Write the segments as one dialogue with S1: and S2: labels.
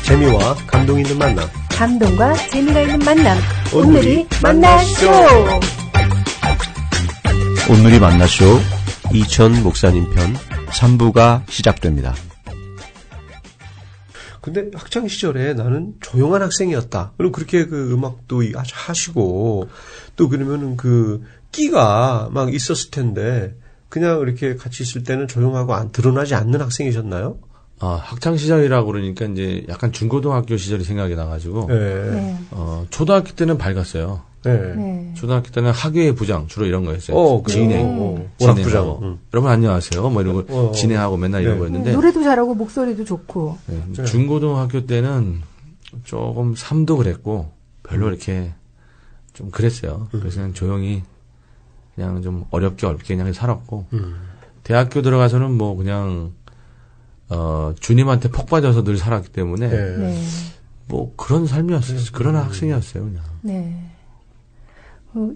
S1: 재미와 감동 있는 만남.
S2: 감동과 재미가 있는 만남.
S1: 오늘이
S2: 만나쇼.
S3: 오늘이 만나쇼
S1: 이천 목사님 편
S3: 3부가 시작됩니다.
S1: 근데 학창 시절에 나는 조용한 학생이었다. 그리고 그렇게 그 음악도 하시고 또 그러면은 그 끼가 막 있었을 텐데 그냥 이렇게 같이 있을 때는 조용하고 드러나지 않는 학생이셨나요?
S4: 학창 시절이라고 그러니까 이제 약간 중고등학교 시절이 생각이 나가지고
S1: 네.
S4: 초등학교 때는 밝았어요.
S1: 네.
S4: 초등학교 때는 학예의 부장 주로 이런 거였어요. 진행,
S1: 오락부장.
S4: 여러분 안녕하세요. 뭐 이러고 진행하고 맨날 이런 거였는데
S2: 노래도 잘하고 목소리도 좋고.
S4: 네. 중고등학교 때는 조금 삶도 그랬고 별로 이렇게 좀 그랬어요. 그래서 그냥 조용히 그냥 좀 어렵게 그냥 살았고 대학교 들어가서는 뭐 그냥 주님한테 폭 빠져서 늘 살았기 때문에 뭐 그런 삶이었어요. 그런 학생이었어요, 그냥.
S2: 네.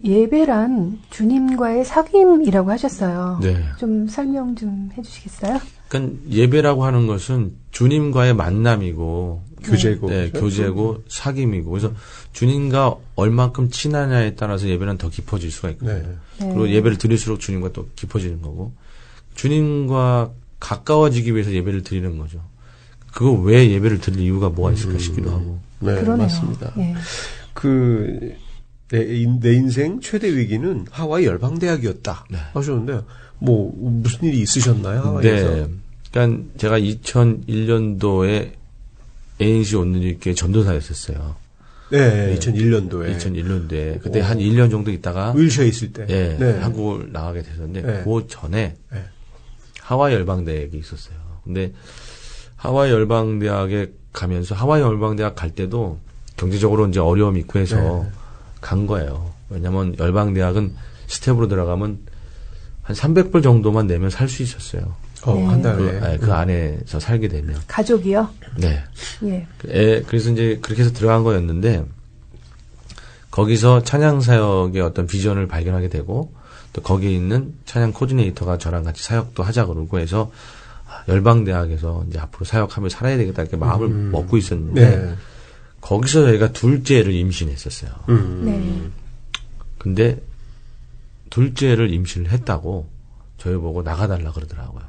S2: 예배란 주님과의 사귐이라고 하셨어요.
S4: 네.
S2: 좀 설명 좀 해주시겠어요?
S4: 그러니까 예배라고 하는 것은 주님과의 만남이고
S1: 교제고,
S4: 네,
S1: 그렇죠?
S4: 교제고 사귐이고 그래서 주님과 얼만큼 친하냐에 따라서 예배는 더 깊어질 수가 있거든요. 그리고 예배를 드릴수록 주님과 또 깊어지는 거고 주님과 가까워지기 위해서 예배를 드리는 거죠. 그거 왜 예배를 드릴 이유가 뭐가 있을까 싶기도 하고.
S1: 네,
S2: 그러네요.
S1: 맞습니다.
S2: 네.
S1: 내 인생 최대 위기는 하와이 열방대학이었다. 하셨는데, 뭐, 무슨 일이 있으셨나요, 하와이에서?
S4: 네. 그러니까 제가 2001년도에 ANC 온누리교회 전도사였었어요.
S1: 네, 2001년도에.
S4: 2001년도에. 그때 한 1년 정도 있다가.
S1: 윌셔에 있을 때.
S4: 네. 한국을 나가게 됐었는데, 그 전에 하와이 열방대학이 있었어요. 근데 하와이 열방대학에 가면서 하와이 열방대학 갈 때도 경제적으로 이제 어려움이 있고 해서 간 거예요. 왜냐면 열방대학은 스텝으로 들어가면 한 300불 정도만 내면 살 수 있었어요.
S1: 한 달에.
S4: 그 안에서 살게 되면.
S2: 가족이요?
S4: 네.
S2: 예.
S4: 그래서 이제 그렇게 해서 들어간 거였는데, 거기서 찬양사역의 어떤 비전을 발견하게 되고, 또 거기에 있는 찬양 코디네이터가 저랑 같이 사역도 하자 그러고 해서, 열방대학에서 이제 앞으로 사역하며 살아야 되겠다 이렇게 마음을 먹고 있었는데, 거기서 저희가 둘째를 임신했었어요. 근데 둘째를 임신을 했다고 저희 보고 나가달라 그러더라고요.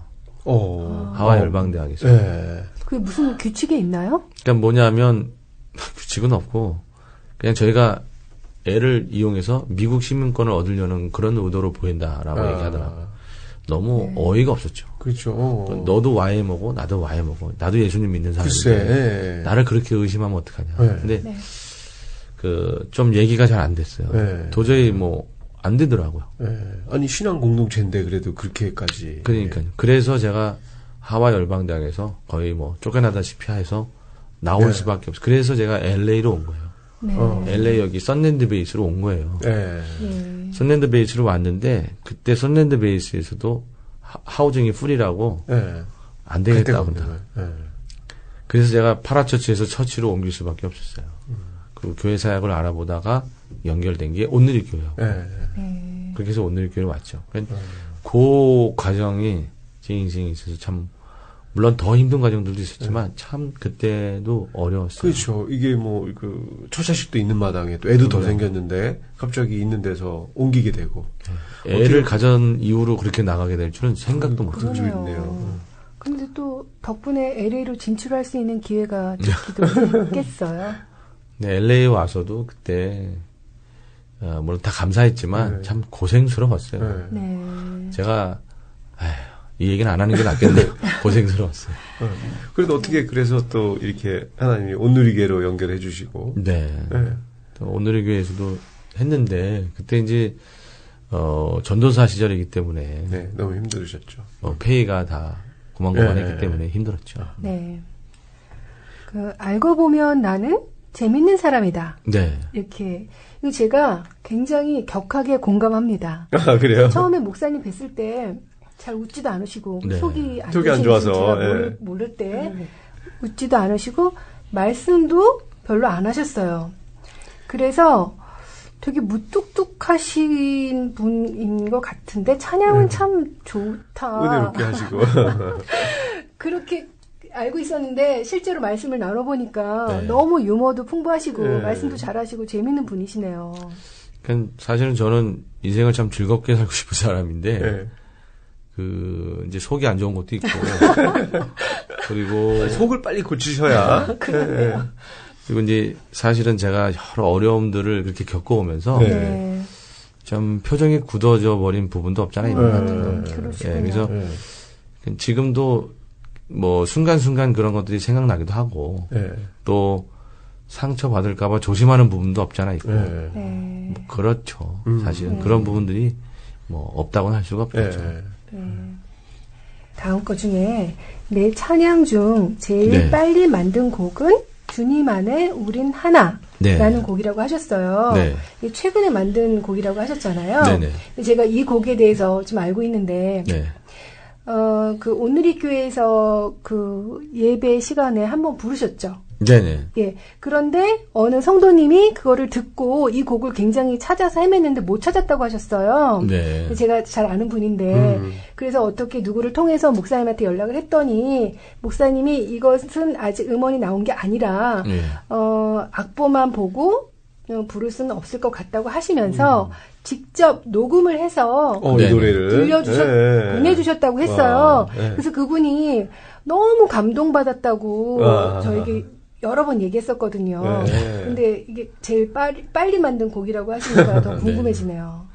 S4: 하와이 열방대학에서.
S2: 그게 무슨 규칙이 있나요?
S4: 그러니까 뭐냐면 규칙은 없고 그냥 저희가 애를 이용해서 미국 시민권을 얻으려는 그런 의도로 보인다라고 얘기하더라고요. 너무 어이가 없었죠.
S1: 그렇죠.
S4: 너도 YMO고 나도 YMO고 나도 예수님 믿는 사람인데
S1: 글쎄.
S4: 나를 그렇게 의심하면 어떡하냐. 근데 좀 얘기가 잘 안 됐어요. 도저히 뭐 안 되더라고요.
S1: 아니 신앙 공동체인데 그래도 그렇게까지.
S4: 그러니까요. 그래서 제가 하와이 열방대학에서 거의 뭐 쫓겨나다시피 해서 나올 수밖에 없어요. 그래서 제가 LA로 온 거예요. LA 여기 썬랜드 베이스로 온 거예요. 썬랜드 베이스로 왔는데 그때 썬랜드 베이스에서도 하우징이 풀이라고 안 되겠다고 그러더라고요. 그래서 제가 파라처치에서 처치로 옮길 수밖에 없었어요. 그리고 교회 사역을 알아보다가 연결된 게 온누리교회요. 그렇게 해서 온누리교회로 왔죠. 그 과정이 제 인생에 있어서 참 물론 더 힘든 과정들도 있었지만 참 그때도 어려웠어요.
S1: 그렇죠. 이게 뭐 처자식도 있는 마당에 또 애도 더 생겼는데 갑자기 있는 데서 옮기게 되고
S4: 애를 가진 이후로 그렇게 나가게 될 줄은 생각도 못했죠.
S1: 있네요.
S2: 근데 또 덕분에 LA로 진출할 수 있는 기회가 됐기도 했겠어요.
S4: 네, LA에 와서도 그때 물론 다 감사했지만 참 고생스러웠어요. 제가 이 얘기는 안 하는 게 낫겠네요. 고생스러웠어요.
S1: 그래도 어떻게 그래서 또 이렇게 하나님이 온누리교회로 연결해 주시고.
S4: 또 온누리교회에서도 했는데 그때 이제 전도사 시절이기 때문에
S1: 너무 힘들으셨죠.
S4: 페이가 다 고만고만했기 때문에 힘들었죠.
S2: 알고 보면 나는 재밌는 사람이다.
S4: 네.
S2: 이렇게. 이거 제가 굉장히 격하게 공감합니다.
S1: 아, 그래요?
S2: 처음에 목사님 뵀을 때 잘 웃지도 않으시고, 속이
S1: 안 좋아서.
S2: 제가 모를 때 웃지도 않으시고, 말씀도 별로 안 하셨어요. 그래서 되게 무뚝뚝하신 분인 것 같은데, 찬양은 참 좋다.
S1: 은혜롭게 하시고.
S2: 그렇게 알고 있었는데 실제로 말씀을 나눠보니까
S4: 네.
S2: 너무 유머도 풍부하시고
S1: 네.
S2: 말씀도 잘하시고 재밌는 분이시네요.
S4: 사실은 저는 인생을 참 즐겁게 살고 싶은 사람인데
S1: 네.
S4: 이제 속이 안 좋은 것도 있고 그리고
S1: 속을 빨리 고치셔야.
S2: 그러네요.
S1: 네.
S4: 그리고 이제 사실은 제가 여러 어려움들을 그렇게 겪어오면서
S1: 네.
S4: 좀 표정이 굳어져 버린 부분도 없잖아 있는 것 같아요.
S2: 그러시군요.
S4: 그래서 지금도 뭐 순간순간 그런 것들이 생각나기도 하고 또 상처 받을까봐 조심하는 부분도 없잖아 있고 뭐 그렇죠. 사실은 그런 부분들이 뭐 없다고는 할 수가 없죠.
S2: 다음 거 중에 내 찬양 중 제일
S4: 네.
S2: 빨리 만든 곡은 주님 안에 우린 하나라는
S4: 네.
S2: 곡이라고 하셨어요.
S4: 네.
S2: 이게 최근에 만든 곡이라고 하셨잖아요.
S4: 네네.
S2: 제가 이 곡에 대해서 좀 알고 있는데
S4: 네.
S2: 그 오늘이 교회에서 그 예배 시간에 한번 부르셨죠.
S4: 네네.
S2: 예. 그런데 어느 성도님이 그거를 듣고 이 곡을 굉장히 찾아서 헤맸는데 못 찾았다고 하셨어요.
S4: 네.
S2: 제가 잘 아는 분인데 그래서 어떻게 누구를 통해서 목사님한테 연락을 했더니 목사님이 이것은 아직 음원이 나온 게 아니라
S4: 네.
S2: 악보만 보고 부를 수는 없을 것 같다고 하시면서 직접 녹음을 해서
S1: 이 노래를
S2: 보내주셨다고 했어요. 그래서 그분이 너무 감동받았다고 저에게 여러 번 얘기했었거든요. 근데 이게 제일 빨리 만든 곡이라고 하시니까 더 궁금해지네요.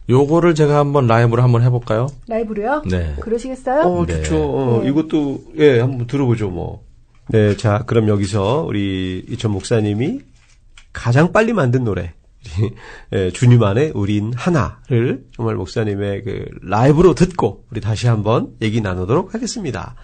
S4: 요거를 제가 한번 라이브로 한번 해볼까요?
S2: 라이브로요?
S4: 네.
S2: 그러시겠어요?
S1: 네. 좋죠. 이것도 한번 들어보죠 뭐. 네, 자 그럼 여기서 우리 이천 목사님이 가장 빨리 만든 노래 주님 안에 우린 하나를 정말 목사님의 그 라이브로 듣고 우리 다시 한번 얘기 나누도록 하겠습니다.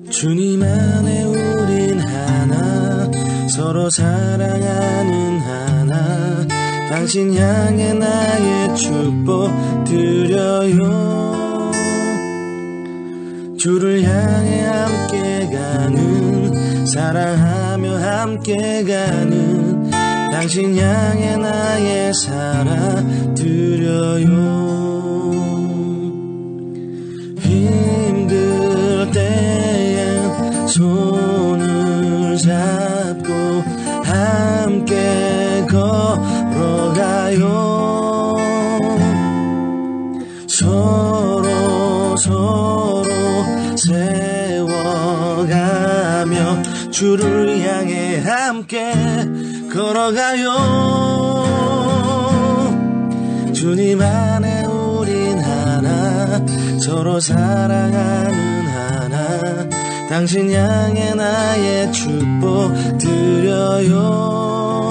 S5: 주님 안에 우린 하나 서로 사랑하는 하나 당신 향해 나의 축복 드려요 주를 향해 함께 가는 사랑하며 함께 가는 당신 향해 나의 사랑 드려요 힘들 때엔 손을 잡고 함께 걸어가요 서로 세워가며 주를 향해 함께 걸어가요 주님 안에 우린 하나 서로 사랑하는 하나 당신 향해 나의 축복 드려요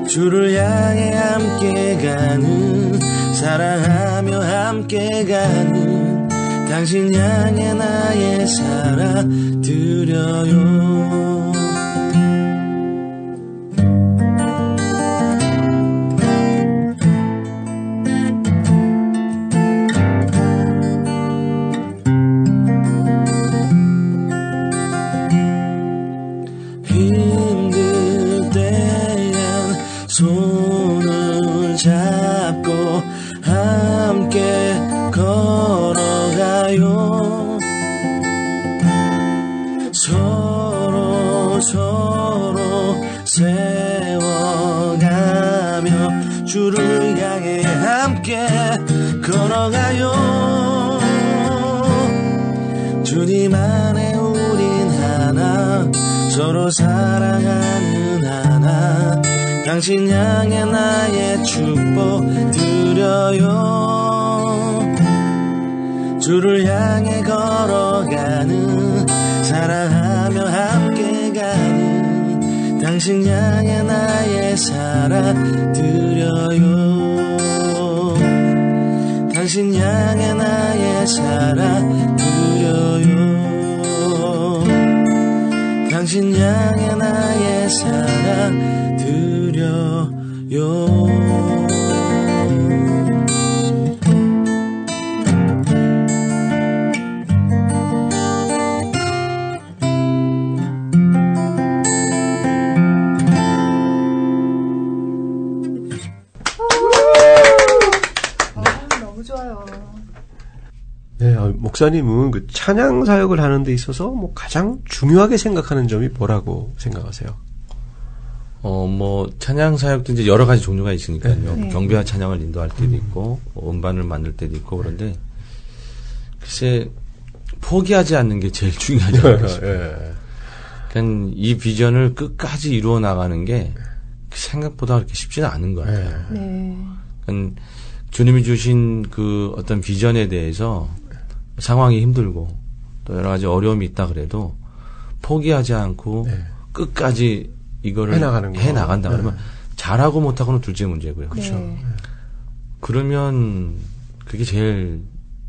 S5: 주를 향해 함께 가는 사랑하며 함께 가는 당신 향해 나의 사랑 드려요 힘들 때엔 손을 잡고 함께 걸어가요 서로 세워가며 주를 향해 함께 걸어가요 주님 안에 우린 하나 서로 사랑하는 하나 당신 향해 나의 축복 드려요 주를 향해 걸어가는 사랑하며 함께 가는 당신 향해 나의 사랑 드려요 당신 향해 나의 사랑 드려요 당신 향해 나의 사랑 드려요
S1: 목사님은 그 찬양 사역을 하는 데 있어서 뭐 가장 중요하게 생각하는 점이 뭐라고 생각하세요?
S4: 뭐 찬양 사역도 이제 여러 가지 종류가 있으니까요.
S2: 네.
S4: 경배와 찬양을 인도할 때도 있고 음반을 만들 때도 있고 그런데 글쎄 포기하지 않는 게 제일 중요하지 않을까 싶어요. 그러니까 이 비전을 끝까지 이루어 나가는 게 생각보다 그렇게 쉽지는 않은 것 같아요.
S2: 네.
S4: 그러니까 주님이 주신 그 어떤 비전에 대해서 상황이 힘들고 또 여러 가지 어려움이 있다 그래도 포기하지 않고 끝까지 이거를 해나간다 그러면 잘하고 못하고는 둘째 문제고요.
S1: 그렇죠.
S2: 네.
S4: 그러면 그게 제일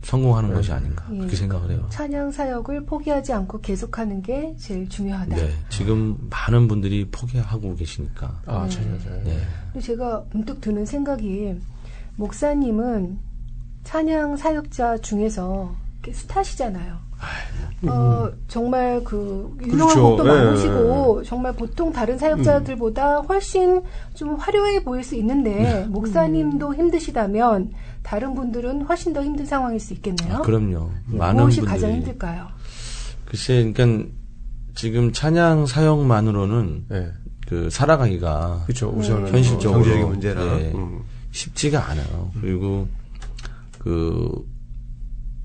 S4: 성공하는 것이 아닌가 그렇게 생각을 해요.
S2: 찬양 사역을 포기하지 않고 계속하는 게 제일 중요하다.
S4: 네, 지금 많은 분들이 포기하고 계시니까.
S1: 찬양 사역.
S4: 네.
S2: 제가 문득 드는 생각이 목사님은 찬양 사역자 중에서 스타시잖아요. 정말 그 유명한
S1: 그렇죠.
S2: 곡도 많으시고 정말 보통 다른 사역자들보다 훨씬 좀 화려해 보일 수 있는데 목사님도 힘드시다면 다른 분들은 훨씬 더 힘든 상황일 수 있겠네요.
S4: 그럼요. 많은
S2: 무엇이
S4: 분들이
S2: 가장 힘들까요?
S4: 글쎄, 그러니까 지금 찬양 사역만으로는 그 살아가기가
S1: 그렇죠. 우선은
S4: 현실적으로
S1: 경제적인 문제라
S4: 쉽지가 않아요. 그리고 그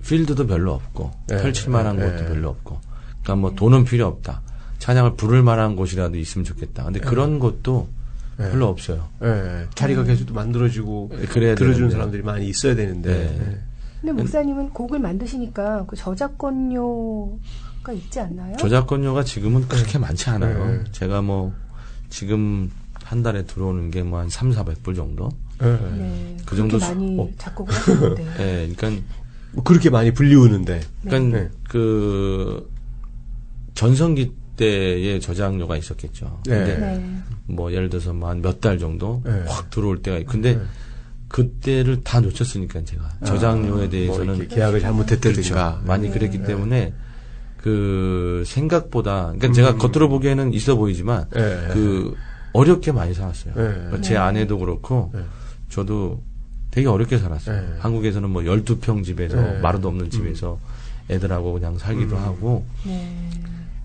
S4: 필드도 별로 없고 펼칠 만한 곳도 별로 없고, 그러니까 뭐 돈은 필요 없다. 찬양을 부를 만한 곳이라도 있으면 좋겠다. 근데 그런 곳도 별로 없어요.
S1: 자리가 계속 만들어지고
S4: 그래야
S1: 들어주는
S4: 되는데.
S1: 사람들이 많이 있어야 되는데.
S2: 근데 목사님은 곡을 만드시니까 그 저작권료가 있지 않나요?
S4: 저작권료가 지금은 그렇게 많지 않아요. 제가 뭐 지금 한 달에 들어오는 게 뭐 한 300-400불 정도?
S2: 네.
S4: 그 정도
S2: 많이 작곡을 하셨는데.
S4: 네, 그러니까
S1: 그렇게 많이 불리우는데.
S4: 그러니까 그 전성기 때의 저작료가 있었겠죠. 근데 뭐 예를 들어서 뭐 한 몇 달 정도 확 들어올 때가 있고, 근데 그때를 다 놓쳤으니까 제가 저작료에 대해서는
S1: 뭐 계약을 잘못했다든가
S4: 그렇죠. 많이 그랬기 때문에 그 생각보다, 그러니까 제가 겉으로 보기에는 있어 보이지만 그 어렵게 많이 살았어요. 제 아내도 그렇고 저도 되게 어렵게 살았어요. 한국에서는 뭐 12평 집에서 마루도 없는 집에서 애들하고 그냥 살기도 하고.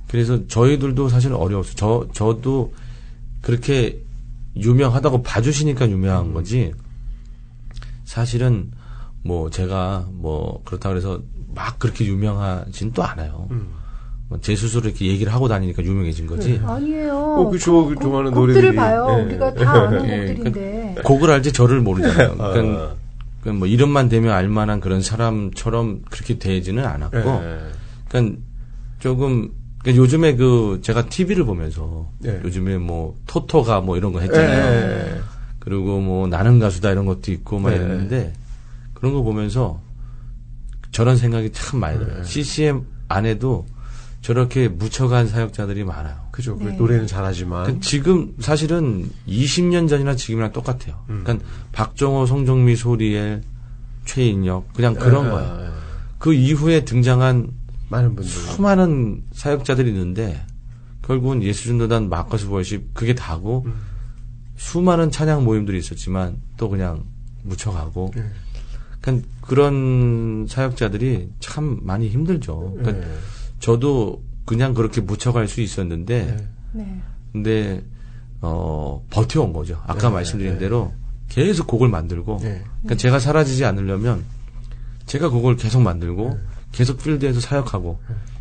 S4: 그래서 저희들도 사실 어려웠어요. 저도 그렇게 유명하다고 봐주시니까 유명한 거지. 사실은 뭐 제가 뭐 그렇다 그래서 막 그렇게 유명하진 또 않아요. 제 스스로 이렇게 얘기를 하고 다니니까 유명해진 거지.
S2: 아니에요.
S1: 그쵸. 그 좋아하는
S2: 곡들을
S1: 노래들이.
S2: 봐요. 우리가 다 아는 곡들인데.
S4: 곡을 알지 저를 모르잖아요. 그러니까 뭐 이름만 대면 알만한 그런 사람처럼 그렇게 되지는 않았고. 그러니까 조금, 그러니까 요즘에 그 제가 TV를 보면서 요즘에 뭐 토토가 뭐 이런 거 했잖아요. 그리고 뭐 나는 가수다 이런 것도 있고 막 이랬는데 그런 거 보면서 저런 생각이 참 많이 들어요. CCM 안에도 저렇게 묻혀간 사역자들이 많아요.
S1: 그죠. 노래는 잘하지만.
S4: 그러니까 지금 사실은 20년 전이나 지금이랑 똑같아요. 그러니까 박정호, 송정미, 소리엘, 최인혁 그냥 그런 거예요. 그 이후에 등장한
S1: 많은 분들.
S4: 수많은 사역자들이 있는데 결국은 예수전도단, 마커스 월십 그게 다고 수많은 찬양 모임들이 있었지만 또 그냥 묻혀가고 그러니까 그런 사역자들이 참 많이 힘들죠. 그러니까 저도 그냥 그렇게 묻혀갈 수 있었는데 근데 버텨온 거죠. 아까 말씀드린 대로 계속 곡을 만들고 그러니까 제가 사라지지 않으려면 제가 곡을 계속 만들고 계속 필드에서 사역하고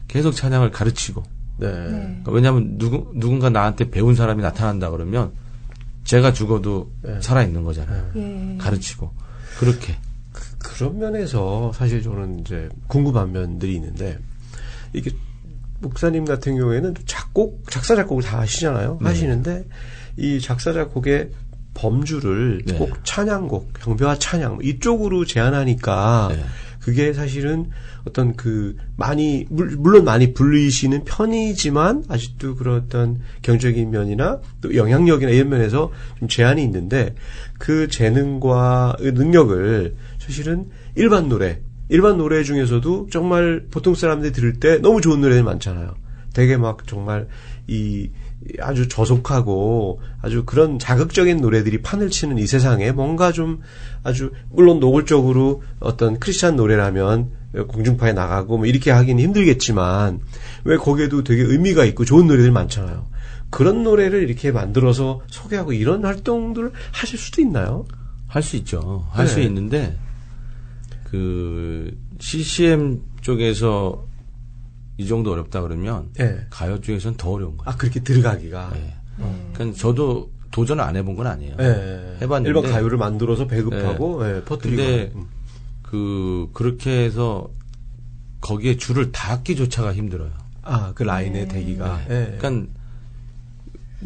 S4: 계속 찬양을 가르치고 그러니까 왜냐하면 누군가 나한테 배운 사람이 나타난다 그러면 제가 죽어도 살아있는 거잖아요. 가르치고 그렇게
S1: 그런 면에서 사실 저는 이제 궁금한 면들이 있는데 이게 목사님 같은 경우에는 작사 작곡을 다 하시잖아요. 하시는데 이 작사 작곡의 범주를 꼭 찬양곡, 경배와 찬양 이쪽으로 제한하니까 그게 사실은 어떤 그 많이 물론 많이 불리시는 편이지만 아직도 그런 어떤 경제적인 면이나 또 영향력이나 이런 면에서 좀 제한이 있는데 그 재능과 능력을 사실은 일반 노래 중에서도 정말 보통 사람들이 들을 때 너무 좋은 노래들 많잖아요. 되게 막 정말 이 아주 저속하고 아주 그런 자극적인 노래들이 판을 치는 이 세상에 뭔가 좀 아주 물론 노골적으로 어떤 크리스찬 노래라면 공중파에 나가고 뭐 이렇게 하기는 힘들겠지만 왜 거기에도 되게 의미가 있고 좋은 노래들 많잖아요. 그런 노래를 이렇게 만들어서 소개하고 이런 활동들을 하실 수도 있나요?
S4: 할 수 있죠. 할 수 있는데 그 CCM 쪽에서 이 정도 어렵다 그러면 가요 쪽에서는 더 어려운 거예요.
S1: 아, 그렇게 들어가기가.
S4: 그러니까 저도 도전을 안 해본 건 아니에요. 해봤는데
S1: 일반 가요를 만들어서 배급하고 퍼뜨리고. 근데
S4: 그렇게 해서 거기에 줄을 닿기조차가 힘들어요.
S1: 아, 그 라인의 대기가.
S4: 그러니까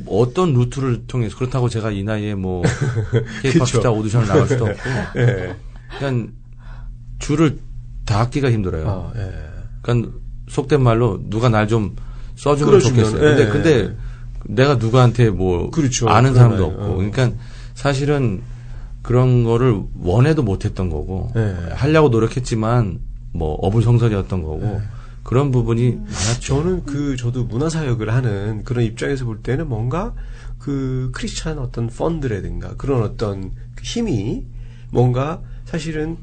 S4: 어떤 루트를 통해서 그렇다고 제가 이 나이에 뭐 K-pop 스타 오디션을 나갈 수도 없고. 그러니까 줄을 닿기가 힘들어요. 그러니까 속된 말로 누가 날 좀 써주면 좋겠어요. 근데 내가 누구한테 뭐 아는 사람도 없고. 그러니까 사실은 그런 거를 원해도 못했던 거고 하려고 노력했지만 뭐 어불성설이었던 거고 그런 부분이 많았죠.
S1: 저도 문화사역을 하는 그런 입장에서 볼 때는 뭔가 그 크리스찬 어떤 펀드라든가 그런 어떤 힘이 뭔가 사실은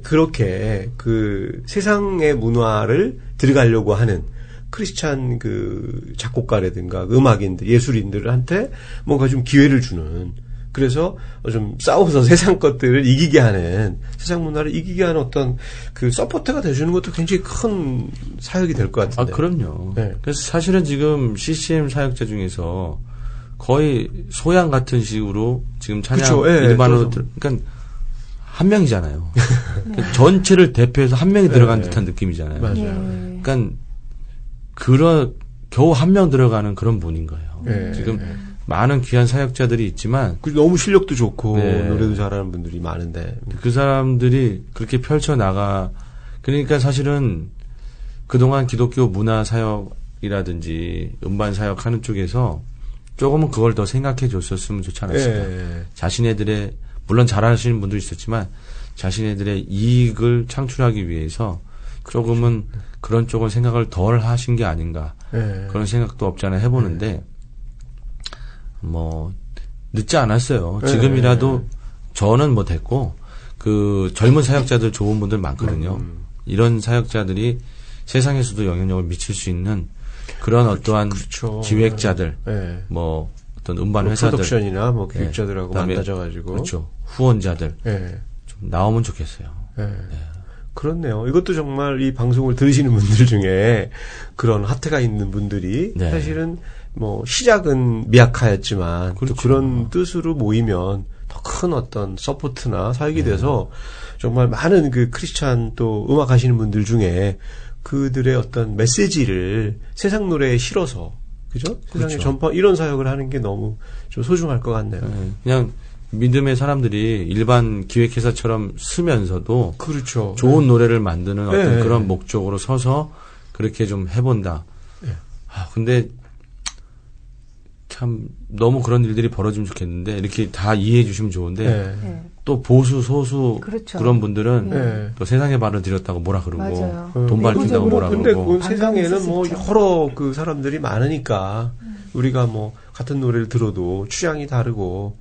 S1: 그렇게 그 세상의 문화를 들어가려고 하는 크리스찬 그 작곡가라든가 음악인들, 예술인들한테 뭔가 좀 기회를 주는, 그래서 좀 싸워서 세상 것들을 이기게 하는, 세상 문화를 이기게 하는 어떤 그 서포터가 돼주는 것도 굉장히 큰 사역이 될 것 같은데.
S4: 아, 그럼요. 그래서 사실은 지금 CCM 사역자 중에서 거의 소양 같은 식으로 지금 찬양 일반으로 그러니까 한 명이잖아요. 전체를 대표해서 한 명이 들어간 듯한 느낌이잖아요.
S1: 맞아요.
S4: 그러니까 겨우 한 명 들어가는 그런 분인 거예요. 지금 많은 귀한 사역자들이 있지만
S1: 너무 실력도 좋고 노래도 잘하는 분들이 많은데
S4: 그 사람들이 그렇게 펼쳐나가. 그러니까 사실은 그동안 기독교 문화 사역이라든지 음반 사역하는 쪽에서 조금은 그걸 더 생각해 줬었으면 좋지 않았을까. 자신네들의 물론 잘하시는 분도 있었지만 자신네들의 이익을 창출하기 위해서 조금은 그런 쪽은 생각을 덜 하신 게 아닌가. 그런 생각도 없지 않아 해보는데 뭐 늦지 않았어요. 지금이라도 저는 뭐 됐고 그 젊은 사역자들 좋은 분들 많거든요. 이런 사역자들이 세상에서도 영향력을 미칠 수 있는 그런 어떠한 기획자들, 뭐 어떤 음반 회사들,
S1: 프로덕션이나 뭐 기획자들하고 만나져가지고
S4: 그렇죠. 후원자들 좀 나오면 좋겠어요.
S1: 그렇네요. 이것도 정말 이 방송을 들으시는 분들 중에 그런 하트가 있는 분들이 사실은 뭐 시작은 미약하였지만 또 그런 뜻으로 모이면 더 큰 어떤 서포트나 사역이 돼서 정말 많은 그 크리스찬 또 음악 하시는 분들 중에 그들의 어떤 메시지를 세상 노래에 실어서 그죠? 세상에 전파 이런 사역을 하는 게 너무 좀 소중할 것 같네요.
S4: 그냥 믿음의 사람들이 일반 기획회사처럼 쓰면서도
S1: 그렇죠.
S4: 좋은 노래를 만드는 어떤 그런 목적으로 서서 그렇게 좀 해본다. 근데 참 너무 그런 일들이 벌어지면 좋겠는데 이렇게 다 이해해 주시면 좋은데 또 보수 소수 그런 분들은 또 세상에 발을 들였다고 뭐라 그러고 돈 밝힌다고 뭐라
S1: 근데
S4: 그러고.
S1: 근데 그 세상에는 뭐 여러 그 사람들이 많으니까 우리가 뭐 같은 노래를 들어도 취향이 다르고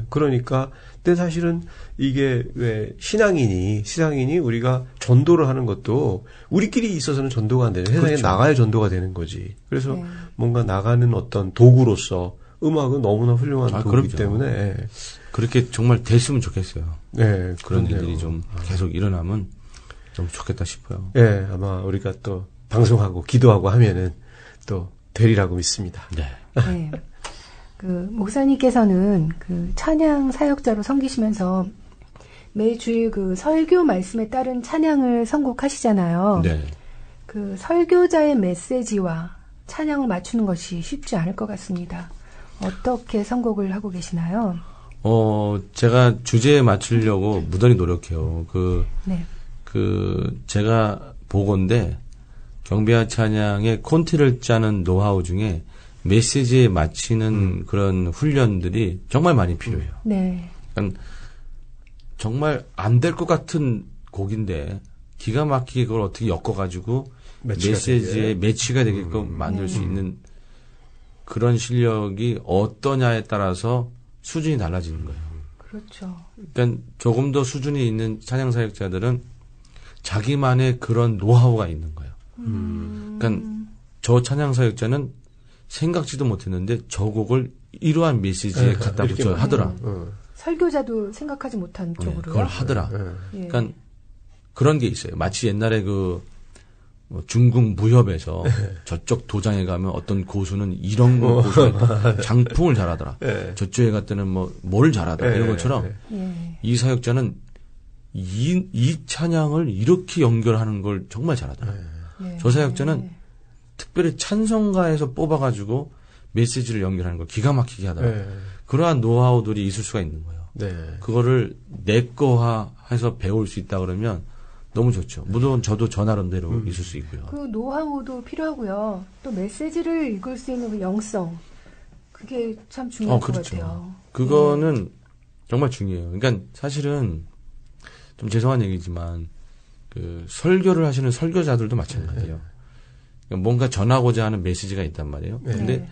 S1: 그러니까 근데 사실은 이게 왜 시상인이 우리가 전도를 하는 것도 우리끼리 있어서는 전도가 안 되죠. 세상에 나가야 전도가 되는 거지. 그래서 뭔가 나가는 어떤 도구로서 음악은 너무나 훌륭한 도구이기 때문에
S4: 그렇게 정말 됐으면 좋겠어요.
S1: 그런
S4: 그렇네요. 일들이 좀 계속 일어나면 너무 좋겠다 싶어요.
S1: 아마 우리가 또 방송하고 기도하고 하면은 또 되리라고 믿습니다.
S2: 네. 그 목사님께서는 그 찬양 사역자로 섬기시면서 매주 그 설교 말씀에 따른 찬양을 선곡하시잖아요. 그 설교자의 메시지와 찬양을 맞추는 것이 쉽지 않을 것 같습니다. 어떻게 선곡을 하고 계시나요?
S4: 제가 주제에 맞추려고 무던히 노력해요. 제가 보건데 경배와 찬양의 콘티를 짜는 노하우 중에 메시지에 맞추는 그런 훈련들이 정말 많이 필요해요. 그러니까 정말 안 될 것 같은 곡인데 기가 막히게 그걸 어떻게 엮어가지고 메시지에 매치가 되게끔 만들 수 있는 그런 실력이 어떠냐에 따라서 수준이 달라지는 거예요.
S2: 그렇죠.
S4: 그러니까 조금 더 수준이 있는 찬양 사역자들은 자기만의 그런 노하우가 있는 거예요. 그러니까 저 찬양 사역자는 생각지도 못했는데 저 곡을 이러한 메시지에 갖다 붙여 하더라.
S2: 설교자도 생각하지 못한 쪽으로요.
S4: 그걸 하더라. 그러니까 그런 게 있어요. 마치 옛날에 뭐 중국 무협에서 저쪽 도장에 가면 어떤 고수는 이런 고수가 있다. 장풍을 잘하더라. 저쪽에 갔더니 뭘 잘하더라. 이런 것처럼 이 사역자는 이 찬양을 이렇게 연결하는 걸 정말 잘하더라. 저 사역자는 특별히 찬송가에서 뽑아가지고 메시지를 연결하는 걸 기가 막히게 하더라. 그러한 노하우들이 있을 수가 있는 거예요. 그거를 내꺼화해서 배울 수 있다 그러면 너무 좋죠. 물론 저도 저 나름대로 있을 수 있고요.
S2: 그 노하우도 필요하고요. 또 메시지를 읽을 수 있는 그 영성. 그게 참 중요할 것 같아요.
S4: 그거는 정말 중요해요. 그러니까 사실은 좀 죄송한 얘기지만 그 설교를 하시는 설교자들도 마찬가지예요. 그러니까 뭔가 전하고자 하는 메시지가 있단 말이에요. 근데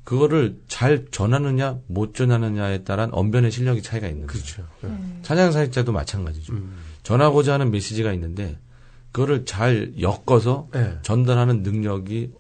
S4: 그거를 잘 전하느냐 못 전하느냐에 따른 언변의 실력이 차이가 있는 거죠.
S1: 그렇죠.
S4: 찬양 사역자도 마찬가지죠. 전하고자 하는 메시지가 있는데 그거를 잘 엮어서 전달하는 능력이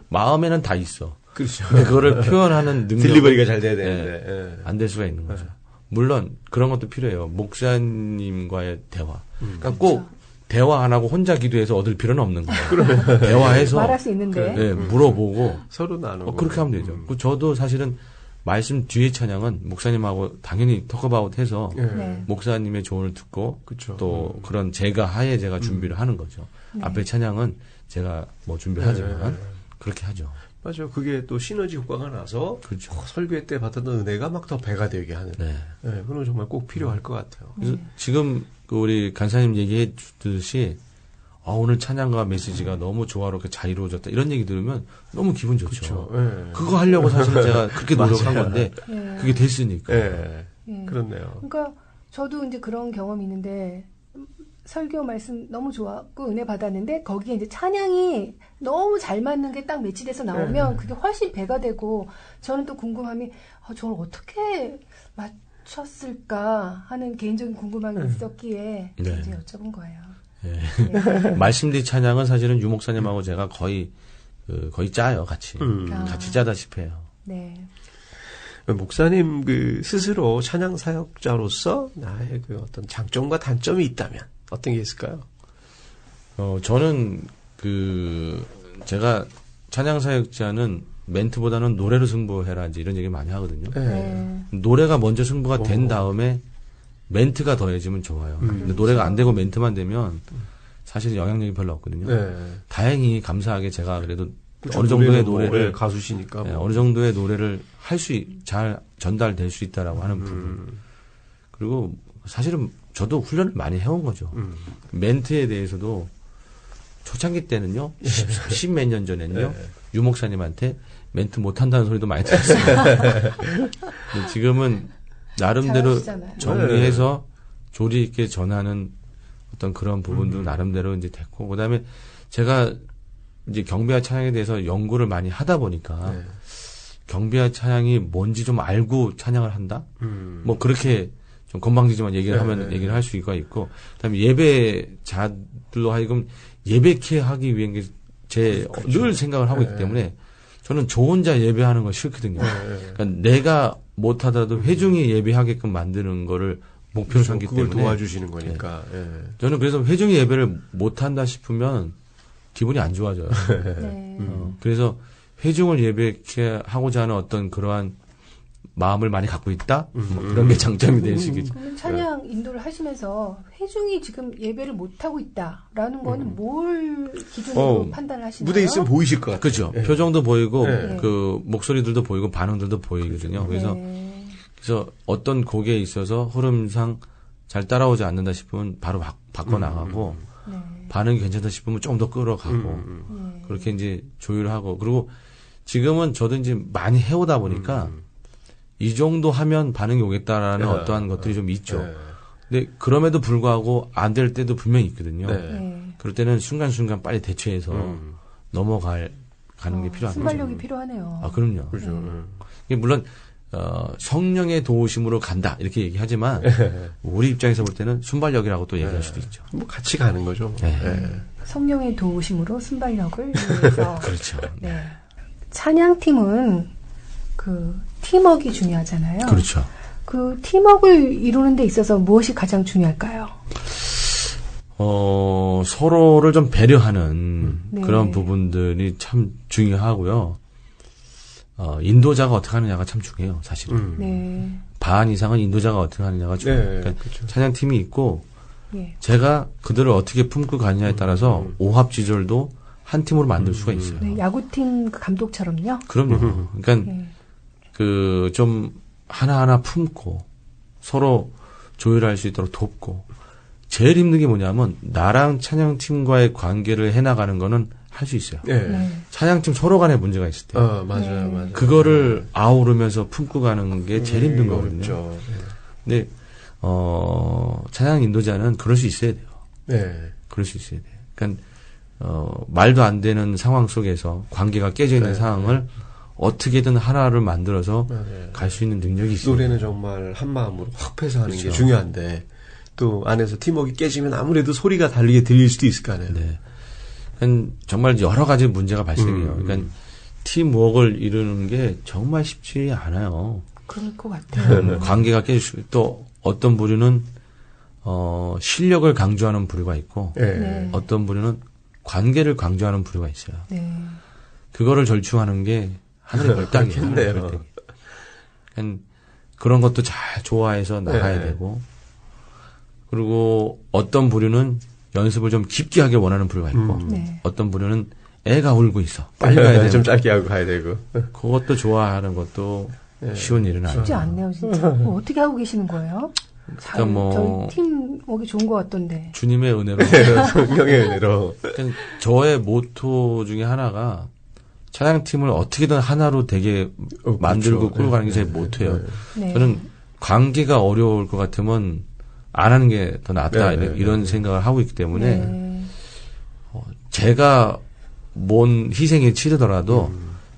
S4: 마음에는 다 있어.
S1: 그렇죠.
S4: 근데 그거를 표현하는 능력이
S1: 딜리버리가 잘 돼야 되는데
S4: 안 될 수가 있는 거죠. 물론 그런 것도 필요해요. 목사님과의 대화. 그러니까 꼭 대화 안 하고 혼자 기도해서 얻을 필요는 없는 거예요. 대화해서
S2: 말할 수 있는데
S4: 물어보고
S1: 서로 나누고
S4: 그렇게 하면 되죠. 저도 사실은 말씀 뒤에 찬양은 목사님하고 당연히 토크아웃 해서 목사님의 조언을 듣고 또 그런 제가 하에 제가 준비를 하는 거죠. 앞에 찬양은 제가 뭐 준비를 하지만 그렇게 하죠.
S1: 맞아요. 그게 또 시너지 효과가 나서 설교 때 받았던 은혜가 막 더 배가 되게 하는. 그건 정말 꼭 필요할 것 같아요.
S4: 그래서 지금 우리 간사님 얘기해 주듯이 오늘 찬양과 메시지가 너무 조화롭게 잘 이루어졌다. 이런 얘기 들으면 너무 기분 좋죠. 그거 하려고 사실은 제가 그렇게 노력한 건데 그게 됐으니까.
S1: 그렇네요.
S2: 그러니까 저도 이제 그런 경험이 있는데 설교 말씀 너무 좋았고 은혜 받았는데 거기에 이제 찬양이 너무 잘 맞는 게 딱 매치돼서 나오면 그게 훨씬 배가 되고 저는 또 궁금함이 저걸 어떻게 맞췄을까 하는 개인적인 궁금함이 있었기에 이제 여쭤본 거예요.
S4: 말씀 뒤 찬양은 사실은 유 목사님하고 제가 거의 짜요, 같이. 같이 짜다시피 해요.
S2: 네.
S1: 목사님 스스로 찬양 사역자로서 나의 어떤 장점과 단점이 있다면 어떤 게 있을까요?
S4: 저는 제가 찬양 사역자는 멘트보다는 노래로 승부해라 이제 이런 얘기 많이 하거든요. 노래가 먼저 승부가 된 다음에 멘트가 더해지면 좋아요. 근데 노래가 안 되고 멘트만 되면 사실 영향력이 별로 없거든요. 다행히 감사하게 제가 그래도 어느 정도의 노래를
S1: 가수시니까
S4: 어느 정도의 노래를 잘 전달될 수 있다라고 하는 부분. 그리고 사실은 저도 훈련을 많이 해온 거죠. 멘트에 대해서도 초창기 때는요, 10몇 년 전에는요, 유 목사님한테 멘트 못한다는 소리도 많이 들었어요. 근데 지금은 나름대로 정리해서 조리 있게 전하는 어떤 그런 부분도 나름대로 이제 됐고, 그 다음에 제가 이제 경배와 찬양에 대해서 연구를 많이 하다 보니까 경배와 찬양이 뭔지 좀 알고 찬양을 한다? 뭐 그렇게 좀 건방지지만 얘기를 얘기를 할 수가 있고, 그다음에 예배자들로 하여금 예배케 하기 위한 게 늘 생각을 하고 있기 때문에 저는 저 혼자 예배하는 거 싫거든요. 그러니까 내가 못하더라도 회중이 예배하게끔 만드는 거를 목표로 삼기 때문에
S1: 그걸 도와주시는 거니까.
S4: 저는 그래서 회중이 예배를 못한다 싶으면 기분이 안 좋아져요. 그래서 회중을 예배케 하고자 하는 어떤 그러한 마음을 많이 갖고 있다? 뭐 그런 게 장점이 될 수 있겠죠.
S2: 그러면 찬양 인도를 하시면서 회중이 지금 예배를 못하고 있다라는 건 뭘 기준으로 판단을 하시나요?
S1: 무대에 있으면 보이실 것 같아요.
S4: 그렇죠. 표정도 보이고 그 목소리들도 보이고 반응들도 보이거든요. 그래서 어떤 곡에 있어서 흐름상 잘 따라오지 않는다 싶으면 바로 바꿔나가고 반응이 괜찮다 싶으면 좀 더 끌어가고 그렇게 이제 조율하고, 그리고 지금은 저도 이제 많이 해오다 보니까 이 정도 하면 반응이 오겠다라는 어떠한 것들이 좀 있죠. 근데 그럼에도 불구하고 안 될 때도 분명히 있거든요. 그럴 때는 순간순간 빨리 대처해서 가는 게 필요합니다.
S2: 순발력이 필요하네요.
S4: 아, 그럼요.
S1: 그렇죠.
S4: 물론 성령의 도우심으로 간다 이렇게 얘기하지만 우리 입장에서 볼 때는 순발력이라고 또 얘기할 수도 있죠.
S1: 뭐 같이 가는 거죠.
S2: 성령의 도우심으로 순발력을 위해서.
S4: 그렇죠.
S2: 네. 찬양팀은 그 팀워크가 중요하잖아요.
S4: 그렇죠.
S2: 그 팀워크를 이루는 데 있어서 무엇이 가장 중요할까요?
S4: 서로를 좀 배려하는 그런 부분들이 참 중요하고요. 인도자가 어떻게 하느냐가 참 중요해요, 사실은.
S2: 네.
S4: 반 이상은 인도자가 어떻게 하느냐가 중요해요. 그러니까
S1: 그렇죠.
S4: 찬양팀이 있고, 제가 그들을 어떻게 품고 가느냐에 따라서 오합지졸도 한 팀으로 만들 수가 있어요.
S2: 네, 야구팀 감독처럼요?
S4: 그럼요. 그러니까, 좀 하나하나 품고, 서로 조율할 수 있도록 돕고, 제일 힘든 게 뭐냐면, 나랑 찬양팀과의 관계를 해나가는 거는 할 수 있어요. 찬양팀 서로 간에 문제가 있을 때.
S1: 맞아요.
S4: 그거를 아우르면서 품고 가는 게 제일 힘든 거거든요. 근데, 찬양 인도자는 그럴 수 있어야 돼요. 그럴 수 있어야 돼요. 그러니까, 말도 안 되는 상황 속에서 관계가 깨져 있는 상황을 어떻게든 하나를 만들어서 갈 수 있는 능력이 있어요.
S1: 노래는 정말 한 마음으로 확 해서 하는 게 중요한데, 또 안에서 팀워크가 깨지면 아무래도 소리가 다르게 들릴 수도 있을 거 아니에요.
S4: 네. 정말 여러 가지 문제가 발생해요. 그러니까 팀워크를 이루는 게 정말 쉽지 않아요.
S2: 그럴 것 같아요.
S4: 관계가 깨질 수, 또 어떤 부류는 실력을 강조하는 부류가 있고 어떤 부류는 관계를 강조하는 부류가 있어요. 그거를 절충하는 게 하늘의 별따기예요. 그러니까 그런 것도 잘 좋아해서 나가야 되고, 그리고 어떤 부류는 연습을 좀 깊게 하길 원하는 부류가 있고, 어떤 부류는 애가 울고 있어. 빨리 가야 되고.
S1: 좀 짧게 하고 가야 되고.
S4: 그것도 좋아하는 것도 쉬운 일은 아니에요.
S2: 쉽지 않네요, 진짜. 어떻게 하고 계시는 거예요?
S4: 그러니까
S2: 저희 팀워크 좋은 것 같던데.
S4: 주님의 은혜로.
S1: 성령의 은혜로.
S4: 그러니까 저의 모토 중에 하나가 찬양팀을 어떻게든 하나로 되게 만들고 끌어가는 게 제 모토예요. 저는 관계가 어려울 것 같으면 안 하는 게 더 낫다 이런 생각을 하고 있기 때문에 제가 뭔 희생이 치르더라도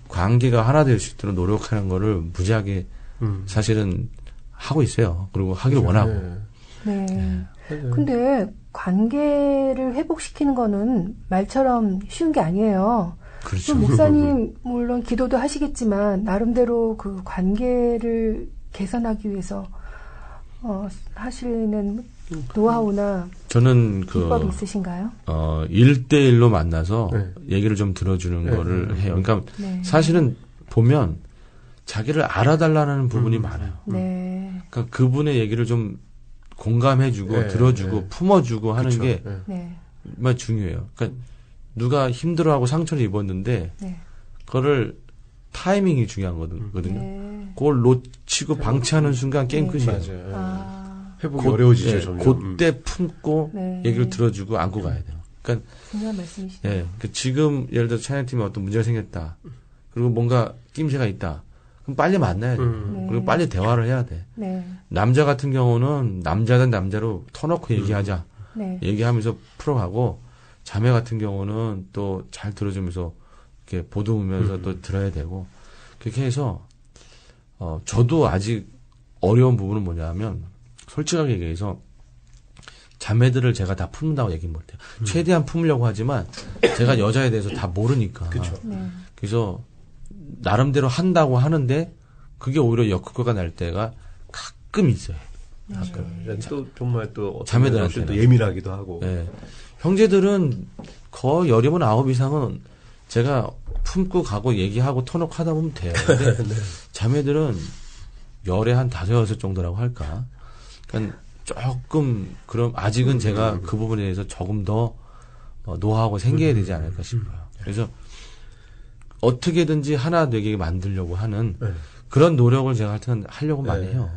S4: 관계가 하나 될 수 있도록 노력하는 거를 무지하게 사실은 하고 있어요. 그리고 하기를 원하고.
S2: 근데 관계를 회복시키는 거는 말처럼 쉬운 게 아니에요.
S4: 그렇죠.
S2: 목사님 물론 기도도 하시겠지만 나름대로 그 관계를 개선하기 위해서 하시는 노하우나
S4: 저는
S2: 비법이 있으신가요?
S4: 1대1로 만나서 얘기를 좀 들어주는 거를 해요. 그러니까 사실은 보면 자기를 알아달라는 부분이 많아요. 그러니까 그분의 얘기를 좀 공감해주고 들어주고 품어주고 하는 게 정말 중요해요. 그러니까 누가 힘들어하고 상처를 입었는데 그거를 타이밍이 중요한 거거든요. 그걸 놓치고 방치하는 순간 게임 끝이에요.
S1: 회복이 어려워지죠. 점점.
S4: 그때 품고 얘기를 들어주고 안고 가야 돼요. 그러니까
S2: 중요한 말씀이시네요.
S4: 지금 예를 들어 찬양팀에 어떤 문제가 생겼다. 그리고 뭔가 낌새가 있다. 그럼 빨리 만나야 돼요. 그리고 빨리 대화를 해야 돼. 남자 같은 경우는 남자든 남자로 터놓고 얘기하자. 얘기하면서 풀어가고, 자매 같은 경우는 또 잘 들어주면서 이렇게 보듬으면서 또 들어야 되고, 그렇게 해서 저도 아직 어려운 부분은 뭐냐면, 솔직하게 얘기해서 자매들을 제가 다 품는다고 얘기는 못해요. 최대한 품으려고 하지만 제가 여자에 대해서 다 모르니까. 그래서 나름대로 한다고 하는데 그게 오히려 역효과가 날 때가 가끔 있어요. 가끔.
S1: 또 정말 또
S4: 자매들한테
S1: 또 예민하기도 하고.
S4: 형제들은 거의 10이면 9 이상은 제가 품고 가고 얘기하고 터놓고 하다 보면 돼요. 근데 자매들은 열에 한 5, 6 정도라고 할까. 그러니까 조금 그럼 아직은 제가 그 부분에 대해서 조금 더 노하우가 생겨야 되지 않을까 싶어요. 그래서 어떻게든지 하나 되게 만들려고 하는 그런 노력을 제가 하려고 많이 해요.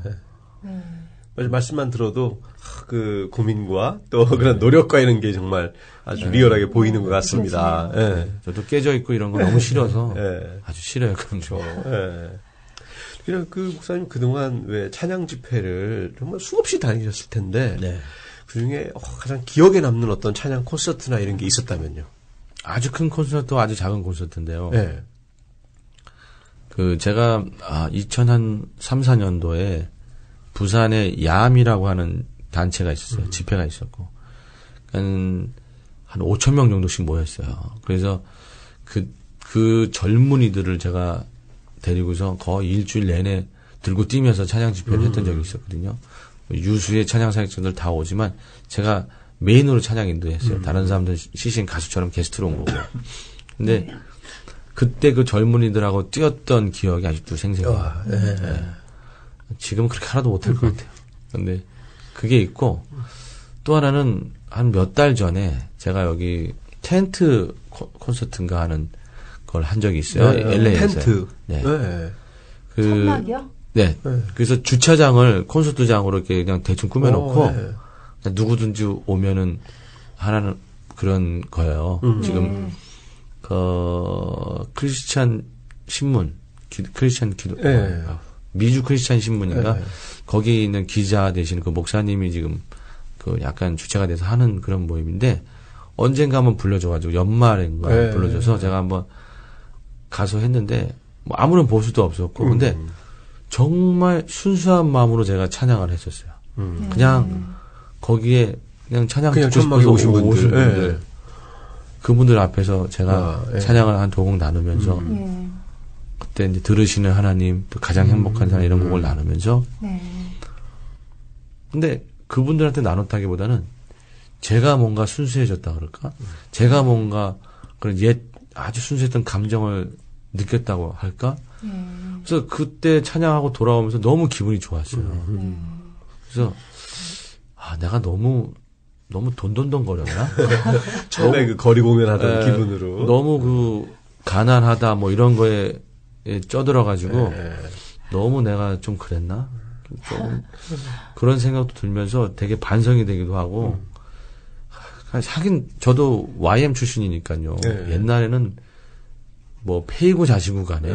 S1: 말씀만 들어도 그 고민과 또 그런 노력과 이런 게 정말 아주 리얼하게 보이는 것 같습니다.
S4: 저도 깨져 있고 이런 거 너무 싫어서 아주 싫어요. 그런 거.
S1: 그냥 그 목사님 그동안 왜 찬양 집회를 정말 수없이 다니셨을 텐데 그중에 가장 기억에 남는 어떤 찬양 콘서트나 이런 게 있었다면요.
S4: 아주 큰 콘서트, 아주 작은 콘서트인데요.
S1: 네.
S4: 제가 2003, 4년도에 부산에 야암이라고 하는 단체가 있었어요. 집회가 있었고. 한 5천 명 정도씩 모였어요. 그래서 그 젊은이들을 제가 데리고서 거의 일주일 내내 들고 뛰면서 찬양 집회를 했던 적이 있었거든요. 유수의 찬양 사역자들 다 오지만 제가 메인으로 찬양 인도했어요. 다른 사람들 시신 가수처럼 게스트로 온 거고. 근데 그때 그 젊은이들하고 뛰었던 기억이 아직도 생생해요. 네. 지금은 그렇게 하나도 못할 것 같아요. 근데 그게 있고 또 하나는 한 몇 달 전에 제가 여기 텐트 콘서트인가 하는 걸 한 적이 있어요. LA에서.
S1: 텐트.
S4: 네.
S2: 천막이요?
S4: 네. 그래서 주차장을 콘서트장으로 이렇게 그냥 대충 꾸며놓고 그냥 누구든지 오면은 하나는 그런 거예요. 지금 크리스찬 신문, 크리스찬 기도, 미주 크리스찬 신문인가 거기 있는 기자 되신 그 목사님이 지금 그 약간 주체가 돼서 하는 그런 모임인데 언젠가 한번 불러줘가지고 연말인가 불러줘서 제가 한번 가서 했는데 뭐 아무런 보수도 없었고 근데 정말 순수한 마음으로 제가 찬양을 했었어요. 그냥 거기에 그냥 찬양 듣고 싶어서 오신 분들. 그분들 앞에서 제가 찬양을 한 두 곡 나누면서 그때 이제 들으시는 하나님 또 가장 행복한 사람 이런 곡을 나누면서 근데 그분들한테 나눴다기보다는 제가 뭔가 순수해졌다 그럴까? 제가 뭔가 그런 아주 순수했던 감정을 느꼈다고 할까? 그래서 그때 찬양하고 돌아오면서 너무 기분이 좋았어요. 그래서 내가 너무 돈돈돈 거렸나?
S1: 처음에 그 거리 공연하던 기분으로.
S4: 너무 그 가난하다 뭐 이런 거에 쩌들어가지고 너무 내가 좀 그랬나? 좀 그런 생각도 들면서 되게 반성이 되기도 하고. 하긴 저도 YM 출신이니까요. 옛날에는 뭐 페이고 자시고 간에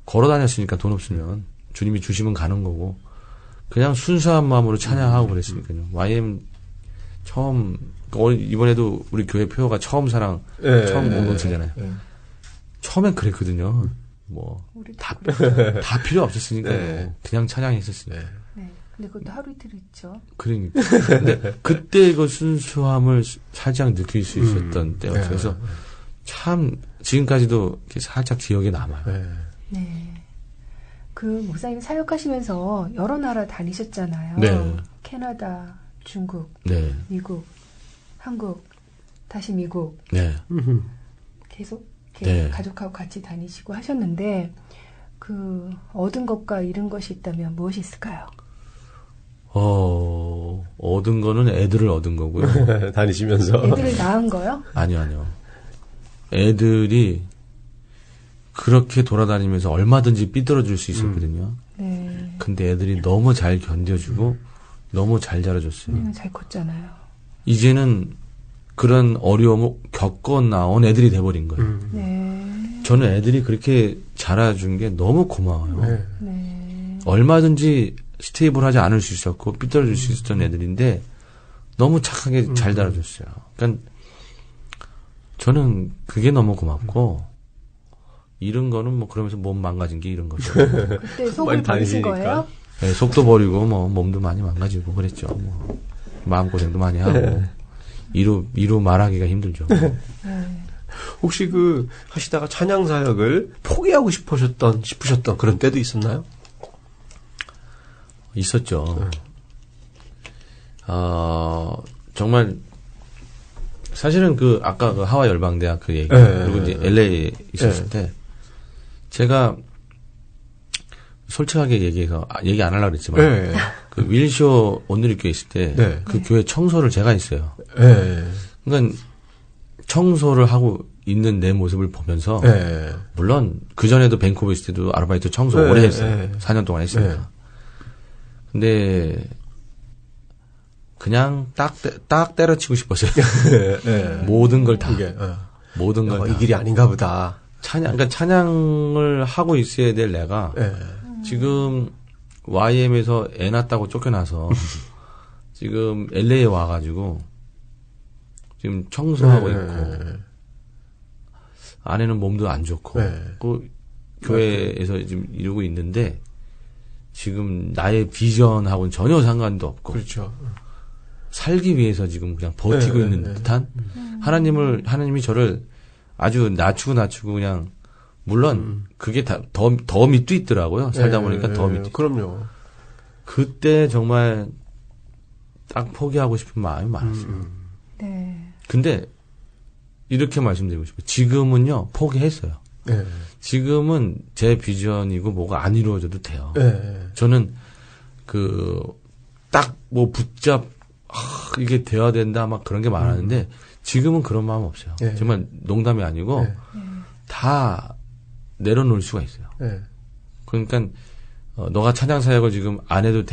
S4: 걸어 다녔으니까 돈 없으면 주님이 주시면 가는 거고 그냥 순수한 마음으로 찬양하고 그랬으니까요. YM 처음 이번에도 우리 교회 표어가 처음 사랑 처음 공동체잖아요. 처음엔 그랬거든요. 뭐 다 필요 없었으니까요. 그냥 찬양했었어요.
S2: 근데 그것도 하루 이틀 있죠.
S4: 그러니까. 근데 그때 그 순수함을 살짝 느낄 수 있었던 때였어요. 그래서 참 지금까지도 이렇게 살짝 기억에 남아요.
S2: 네. 그 목사님 사역하시면서 여러 나라 다니셨잖아요.
S4: 네.
S2: 캐나다, 중국,
S4: 네.
S2: 미국, 한국, 다시 미국.
S4: 네.
S2: 계속 이렇게
S4: 네.
S2: 가족하고 같이 다니시고 하셨는데 그 얻은 것과 잃은 것이 있다면 무엇이 있을까요?
S4: 얻은 거는 애들을 얻은 거고요.
S1: 다니시면서.
S2: 애들을 낳은 거요?
S4: 아니요. 애들이 그렇게 돌아다니면서 얼마든지 삐뚤어질 수 있었거든요.
S2: 네.
S4: 근데 애들이 너무 잘 견뎌주고 너무 잘 자라줬어요.
S2: 잘 컸잖아요.
S4: 이제는 그런 어려움을 겪어 나온 애들이 돼버린 거예요.
S2: 네.
S4: 저는 애들이 그렇게 자라준 게 너무 고마워요.
S2: 네.
S4: 얼마든지 스테이블하지 않을 수 있었고 삐뚤어질 수 있었던 애들인데 너무 착하게 잘 자라줬어요. 그러니까 저는 그게 너무 고맙고 잃은 거는 뭐 그러면서 몸 망가진 게 잃은 거죠.
S2: 그때 속을 버리신 거예요?
S4: 네, 속도 버리고 뭐 몸도 많이 망가지고 그랬죠. 뭐 마음고생도 많이 하고 이루 말하기가 힘들죠.
S1: 혹시 그 하시다가 찬양 사역을 포기하고 싶으셨던 그런 때도 있었나요?
S4: 있었죠. 정말 사실은 그 아까 그 하와이 열방대학 그 얘기 그리고 이제 LA에 있었을 때 제가 솔직하게 얘기해서 얘기 안 하려고 그랬지만 그 윌쇼 온누리교회 있을 때 그 교회 청소를 제가 했어요. 그러니까 청소를 하고 있는 내 모습을 보면서 물론 그 전에도 밴쿠버 있을 때도 아르바이트 청소 오래 했어요. 4년 동안 했으니까. 근데 그냥 딱 때려치고 싶었어요. 모든 걸 다. 모든 걸
S1: 이 길이 아닌가 보다.
S4: 그러니까 찬양을 하고 있어야 될 내가 지금 YM에서 애 낳았다고 쫓겨나서 지금 LA에 와가지고 지금 청소하고 있고 아내는 몸도 안 좋고 그 교회에서 지금 이루고 있는데 지금 나의 비전하고는 전혀 상관도 없고
S1: 그렇죠.
S4: 살기 위해서 지금 그냥 버티고 있는 듯한 하나님이 저를 아주 낮추고 그냥 물론 그게 더 밑도 있더라고요. 살다 보니까 더 밑도.
S1: 그럼요.
S4: 그때 정말 딱 포기하고 싶은 마음이 많았어요.
S2: 네.
S4: 근데 이렇게 말씀드리고 싶어요. 지금은요 포기했어요.
S1: 네.
S4: 지금은 제 비전이고 뭐가 안 이루어져도 돼요.
S1: 네.
S4: 저는 딱 뭐 이게 돼야 된다 막 그런 게 많았는데 지금은 그런 마음 없어요.
S1: 네.
S4: 정말 농담이 아니고 다 내려놓을 수가 있어요. 그러니까 너가 찬양 사역을 지금 안 해도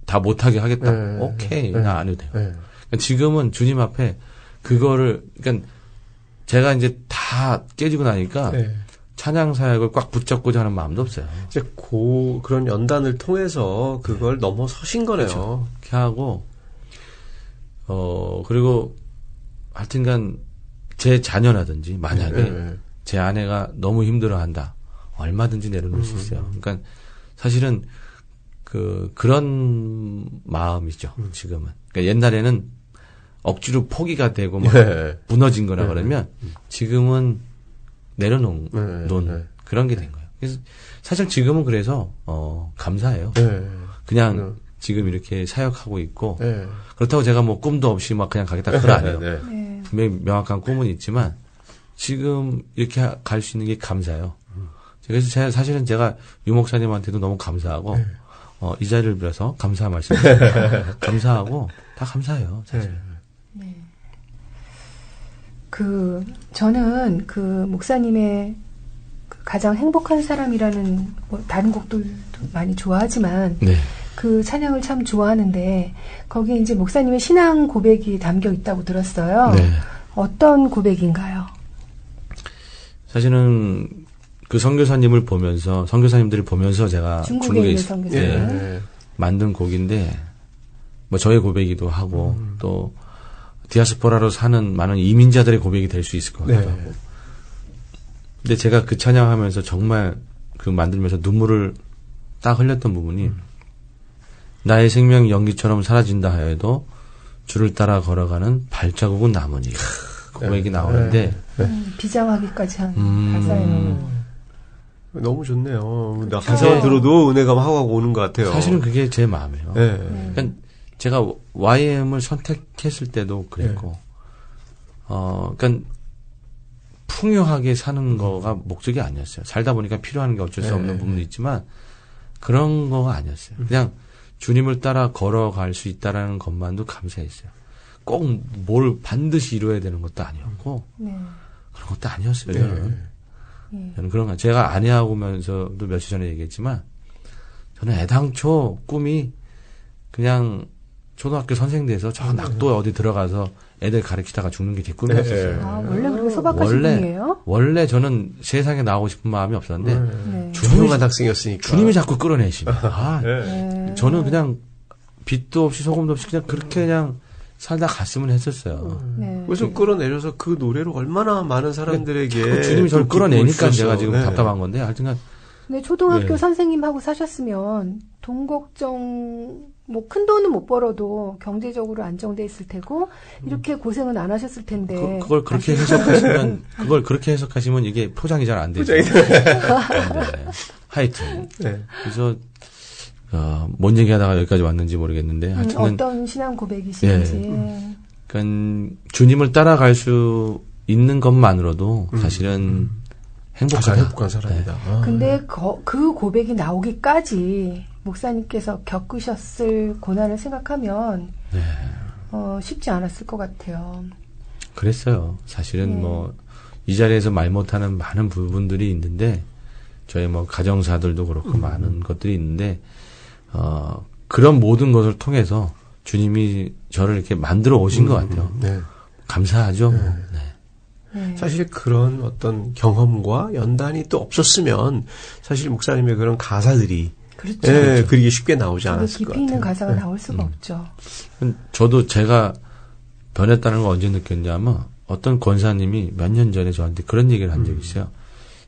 S4: 다 못하게 하겠다. 오케이, 나 안 해도 돼요. 그러니까 지금은 주님 앞에 그거를 그러니까 제가 이제 다 깨지고 나니까 찬양 사역을 꽉 붙잡고자 하는 마음도 없어요.
S1: 이제 그런 연단을 통해서 그걸 넘어서신 거네요.
S4: 그렇죠. 그렇게 하고 그리고 하여튼간 제 자녀라든지 만약에 제 아내가 너무 힘들어한다. 얼마든지 내려놓을 수 있어요. 그러니까 사실은 그런 마음이죠. 지금은. 그러니까 옛날에는 억지로 포기가 되고 막 무너진 거라 그러면 지금은 내려놓은 그런 게 된 거예요. 그래서 사실 지금은 그래서 감사해요. 그냥 지금 이렇게 사역하고 있고 그렇다고 제가 뭐 꿈도 없이 막 그냥 가겠다 그건 아니에요. 분명히 명확한 꿈은 있지만 지금 이렇게 갈 수 있는 게 감사해요. 그래서 사실은 제가 유 목사님한테도 너무 감사하고 이 자리를 빌어서 감사 말씀드립니다. 감사하고 다 감사해요. 사실.
S2: 네. 저는 목사님의 가장 행복한 사람이라는 뭐 다른 곡들도 많이 좋아하지만 그 찬양을 참 좋아하는데 거기에 이제 목사님의 신앙 고백이 담겨 있다고 들었어요. 어떤 고백인가요?
S4: 사실은 그 선교사님들을 보면서 제가 중국에
S2: 있는 선교사님
S4: 만든 곡인데 뭐 저의 고백이기도 하고 또 디아스포라로 사는 많은 이민자들의 고백이 될 수 있을 것 같기도 하고. 근데 제가 그 찬양하면서 정말 만들면서 눈물을 딱 흘렸던 부분이 나의 생명 연기처럼 사라진다 하여도 주를 따라 걸어가는 발자국은 남으니 고백이 나오는데
S2: 비장하기까지 한 가사예요.
S1: 너무 좋네요. 나 가사만 들어도 은혜가 확 오는 것 같아요.
S4: 사실은 그게 제 마음이에요. 그러니까 제가 YM을 선택했을 때도 그랬고, 그러니까 풍요하게 사는 거가 목적이 아니었어요. 살다 보니까 필요한 게 어쩔 수 없는 부분도 있지만 그런 거가 아니었어요. 그냥 주님을 따라 걸어갈 수 있다라는 것만도 감사했어요. 꼭 뭘 반드시 이루어야 되는 것도 아니었고 그런 것도 아니었어요. 저는 그런 거 제가 아내하고면서도 며칠 전에 얘기했지만 저는 애당초 꿈이 그냥 초등학교 선생 돼서 저 낙도에 어디 들어가서 애들 가르치다가 죽는 게 제 꿈이었어요.
S2: 아, 원래 그렇게 소박하신 분이에요?
S4: 원래 저는 세상에 나오고 싶은 마음이 없었는데
S1: 조용한 학생이었으니까
S4: 주님이 자꾸 끌어내시네. 저는 그냥 빛도 없이 소금도 없이 그냥 그렇게 그냥 살다 갔으면 했었어요.
S1: 그래서 끌어내려서 그 노래로 얼마나 많은 사람들에게
S4: 주님이 저를 끌어내니까 제가 지금 답답한 건데 하여튼간
S2: 근데 초등학교 선생님하고 사셨으면 돈 걱정 뭐 큰 돈은 못 벌어도 경제적으로 안정돼 있을 테고 이렇게 고생은 안 하셨을 텐데
S4: 그걸 그렇게 해석하시면 이게 포장이 잘 안 되죠. 하여튼 그래서 뭔 얘기하다가 여기까지 왔는지 모르겠는데 하여튼
S2: 어떤 신앙 고백이신지
S4: 그러니까 주님을 따라갈 수 있는 것만으로도 사실은
S1: 행복한 사람이다.
S2: 근데 그 고백이 나오기까지 목사님께서 겪으셨을 고난을 생각하면 쉽지 않았을 것 같아요.
S4: 그랬어요. 사실은 뭐 이 자리에서 말 못하는 많은 부분들이 있는데 저희 뭐 가정사들도 그렇고 많은 것들이 있는데 그런 모든 것을 통해서 주님이 저를 이렇게 만들어 오신 것 같아요. 감사하죠.
S1: 사실 그런 어떤 경험과 연단이 또 없었으면 사실 목사님의 그런 가사들이
S2: 그렇죠.
S1: 예, 그게 쉽게 나오지 않았을 것 같아요.
S2: 깊이 있는 가사가 나올 수가 없죠.
S4: 저도 제가 변했다는 걸 언제 느꼈냐면 어떤 권사님이 몇 년 전에 저한테 그런 얘기를 한 적이 있어요.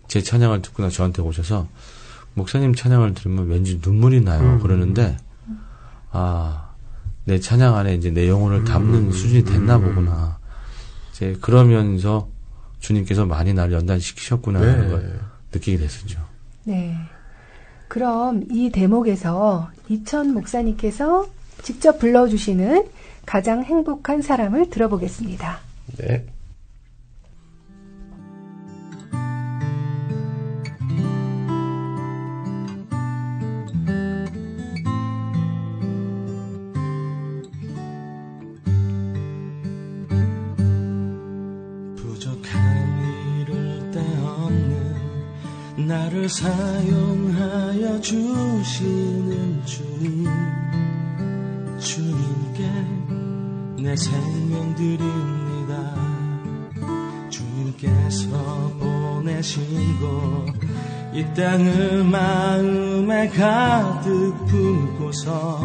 S4: 제 찬양을 듣고 나서 저한테 오셔서 목사님 찬양을 들으면 왠지 눈물이 나요. 그러는데 내 찬양 안에 이제 내 영혼을 담는 수준이 됐나 보구나. 이제 그러면서 주님께서 많이 나를 연단시키셨구나 하는 걸 느끼게 됐었죠.
S2: 네. 그럼 이 대목에서 이천 목사님께서 직접 불러주시는 가장 행복한 사람을 들어보겠습니다.
S1: 네.
S5: 나를 사용하여 주시는 주님, 주님께 내 생명 드립니다. 주님께서 보내시고 이 땅을 마음에 가득 품고서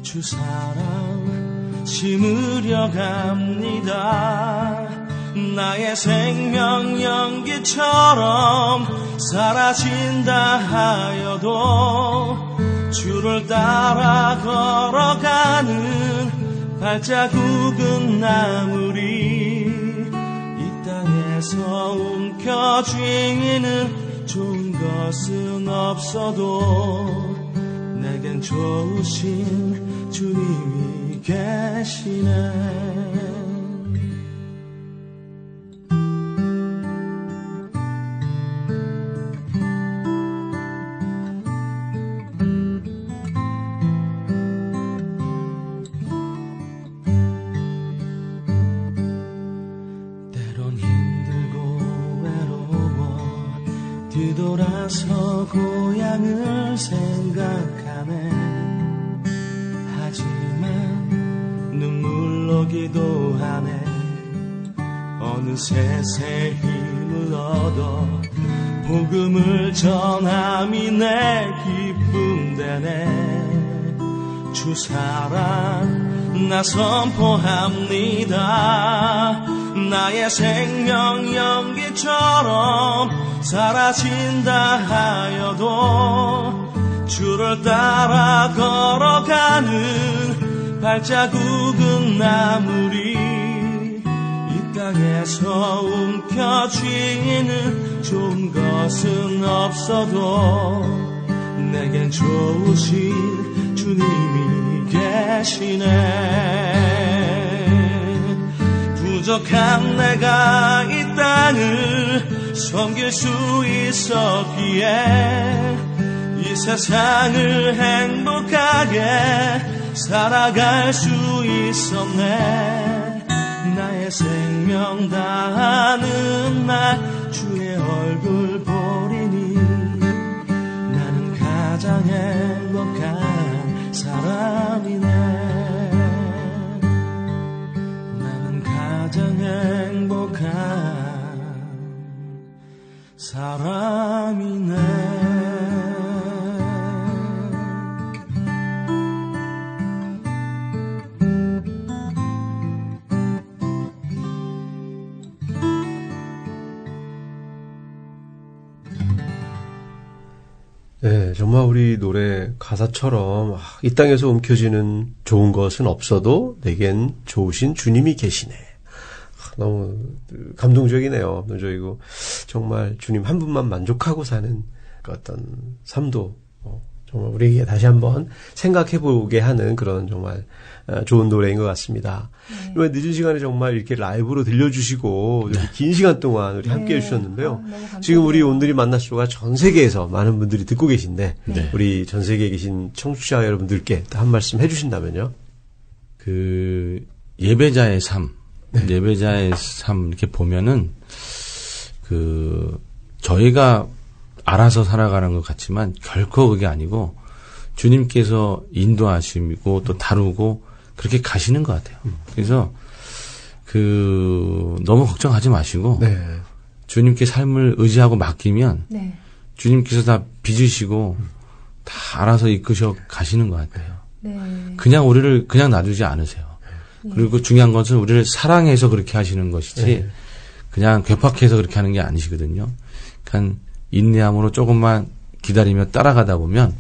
S5: 주 사랑 심으려 갑니다. 나의 생명 연기처럼 사라진다 하여도 주를 따라 걸어가는 발자국은 남으리. 이 땅에서 움켜쥐는 좋은 것은 없어도 내겐 좋으신 주님이 계시네. 뒤돌아서 고향을 생각하네. 하지만 눈물로 기도하네. 어느새 새 힘을 얻어 복음을 전함이 내 기쁨 되네. 주 사랑 나 선포합니다. 나의 생명 연기처럼 사라진다 하여도 주를 따라 걸어가는 발자국은 남으리. 이 땅에서 움켜쥐는 좋은 것은 없어도 내겐 좋으신 주님이 계시네. 부족한 내가 이 땅을 섬길 수 있었기에 이 세상을 행복하게 살아갈 수 있었네. 나의 생명 다하는 날 주의 얼굴 보리니 나는 가장 행복한 사람이네. 가장 행복한 사람이네.
S1: 네, 정말 우리 노래 가사처럼 이 땅에서 움켜쥐는 좋은 것은 없어도 내겐 좋으신 주님이 계시네. 너무 감동적이네요. 저이고 정말 주님 한 분만 만족하고 사는 그 어떤 삶도 정말 우리에게 다시 한번 생각해보게 하는 그런 정말 좋은 노래인 것 같습니다. 이번 늦은 시간에 정말 이렇게 라이브로 들려주시고 이렇게 긴 시간 동안 우리 함께 해주셨는데요. 지금 우리 오늘이 만날 수가 전 세계에서 많은 분들이 듣고 계신데 우리 전 세계에 계신 청취자 여러분들께 한 말씀 해주신다면요.
S4: 그 예배자의 삶. 예배자의 삶 이렇게 보면은 저희가 알아서 살아가는 것 같지만 결코 그게 아니고 주님께서 인도하시고 또 다루고 그렇게 가시는 것 같아요. 그래서 너무 걱정하지 마시고 주님께 삶을 의지하고 맡기면 주님께서 다 빚으시고 다 알아서 이끄셔 가시는 것 같아요.
S2: 네.
S4: 그냥 우리를 그냥 놔두지 않으세요. 그리고 중요한 것은 우리를 사랑해서 그렇게 하시는 것이지
S1: 네.
S4: 그냥 괴팍해서 그렇게 하는 게 아니시거든요. 그러니까 인내함으로 조금만 기다리며 따라가다 보면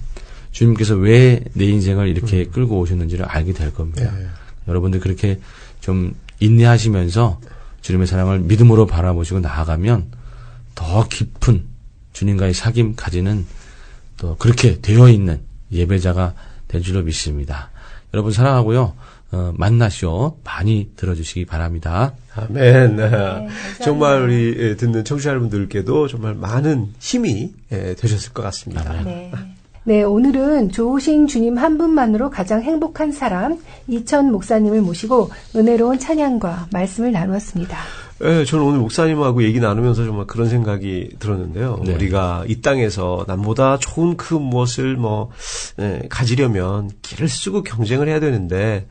S4: 주님께서 왜 내 인생을 이렇게 끌고 오셨는지를 알게 될 겁니다.
S1: 네.
S4: 여러분들 그렇게 좀 인내하시면서 주님의 사랑을 믿음으로 바라보시고 나아가면 더 깊은 주님과의 사귐 가지는 또 그렇게 되어 있는 예배자가 될 줄로 믿습니다. 여러분 사랑하고요. 만나쇼 많이 들어주시기 바랍니다.
S1: 아멘. 네, 정말 우리 듣는 청취자 여러분들께도 정말 많은 힘이 되셨을 것 같습니다.
S2: 네. 네, 오늘은 좋으신 주님 한 분만으로 가장 행복한 사람 이천 목사님을 모시고 은혜로운 찬양과 말씀을 나누었습니다.
S1: 네, 저는 오늘 목사님하고 얘기 나누면서 정말 그런 생각이 들었는데요.
S4: 네.
S1: 우리가 이 땅에서 남보다 좋은 그 무엇을 가지려면 길을 쓰고 경쟁을 해야 되는데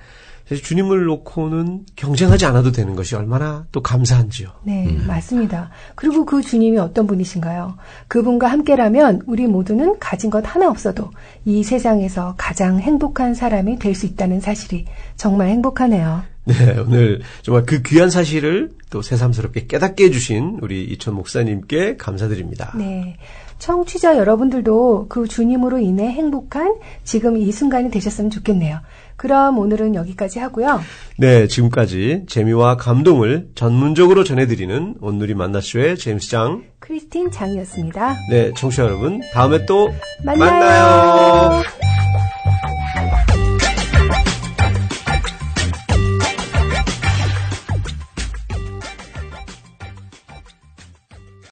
S1: 주님을 놓고는 경쟁하지 않아도 되는 것이 얼마나 또 감사한지요.
S2: 네, 맞습니다. 그리고 그 주님이 어떤 분이신가요? 그분과 함께라면 우리 모두는 가진 것 하나 없어도 이 세상에서 가장 행복한 사람이 될 수 있다는 사실이 정말 행복하네요.
S1: 네, 오늘 정말 그 귀한 사실을 또 새삼스럽게 깨닫게 해주신 우리 이천 목사님께 감사드립니다.
S2: 네. 청취자 여러분들도 그 주님으로 인해 행복한 지금 이 순간이 되셨으면 좋겠네요. 그럼 오늘은 여기까지 하고요.
S1: 네, 지금까지 재미와 감동을 전문적으로 전해드리는 온누리 만나쇼의 제임스 장,
S2: 크리스틴 장이었습니다.
S1: 네, 청취자 여러분, 다음에 또
S2: 만나요.